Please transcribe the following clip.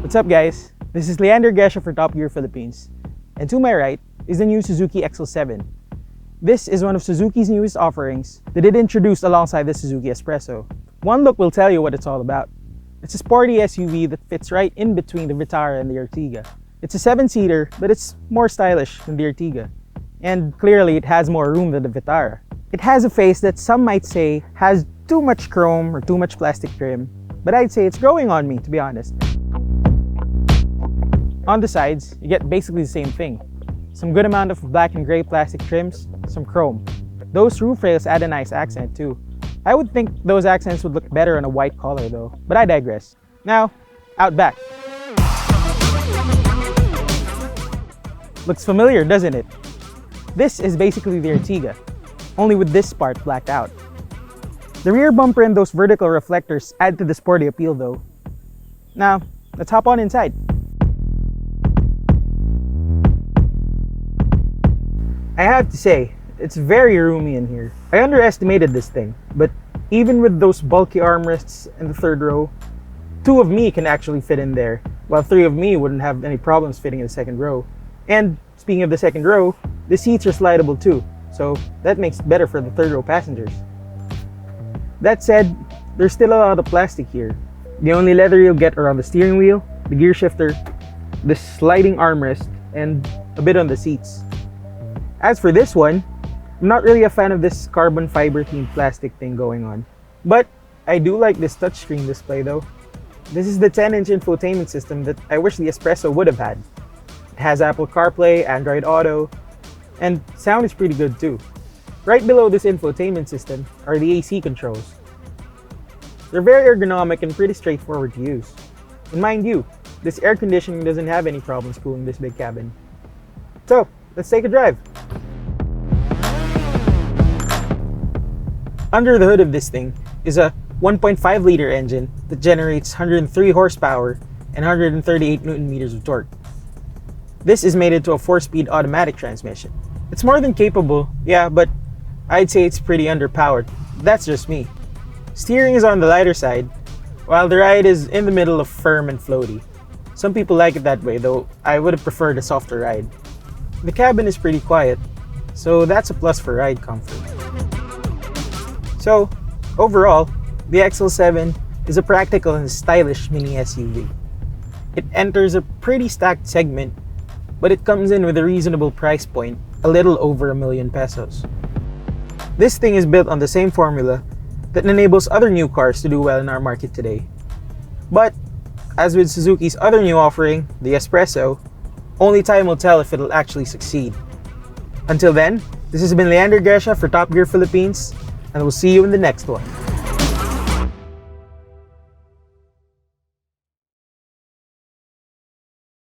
What's up guys? This is Leander Gesha for Top Gear Philippines. And to my right is the new Suzuki XL7. This is one of Suzuki's newest offerings that it introduced alongside the Suzuki Espresso. One look will tell you what it's all about. It's a sporty SUV that fits right in between the Vitara and the Ertiga. It's a 7-seater, but it's more stylish than the Ertiga. And clearly it has more room than the Vitara. It has a face that some might say has too much chrome or too much plastic trim, but I'd say it's growing on me, to be honest. On the sides, you get basically the same thing. Some good amount of black and gray plastic trims, some chrome. Those roof rails add a nice accent too. I would think those accents would look better on a white color though, but I digress. Now, out back. Looks familiar, doesn't it? This is basically the Ertiga, only with this part blacked out. The rear bumper and those vertical reflectors add to the sporty appeal though. Now, let's hop on inside. I have to say, it's very roomy in here. I underestimated this thing, but even with those bulky armrests in the third row, 2 of me can actually fit in there, while 3 of me wouldn't have any problems fitting in the second row. And speaking of the second row, the seats are slidable too, so that makes it better for the third row passengers. That said, there's still a lot of plastic here. The only leather you'll get are on the steering wheel, the gear shifter, the sliding armrest, and a bit on the seats. As for this one, I'm not really a fan of this carbon fiber themed plastic thing going on. But I do like this touchscreen display though. This is the 10-inch infotainment system that I wish the Espresso would have had. It has Apple CarPlay, Android Auto, and sound is pretty good too. Right below this infotainment system are the AC controls. They're very ergonomic and pretty straightforward to use. And mind you, this air conditioning doesn't have any problems cooling this big cabin. So, let's take a drive. Under the hood of this thing is a 1.5-liter engine that generates 103 horsepower and 138 Nm of torque. This is mated to a 4-speed automatic transmission. It's more than capable, yeah, but I'd say it's pretty underpowered. That's just me. Steering is on the lighter side, while the ride is in the middle of firm and floaty. Some people like it that way, though I would have preferred a softer ride. The cabin is pretty quiet, so that's a plus for ride comfort. So, overall, the XL7 is a practical and stylish mini SUV. It enters a pretty stacked segment, but it comes in with a reasonable price point, a little over ₱1,000,000 pesos. This thing is built on the same formula that enables other new cars to do well in our market today. But, as with Suzuki's other new offering, the Espresso, only time will tell if it'll actually succeed. Until then, this has been Leander Gesha for Top Gear Philippines, and we'll see you in the next one.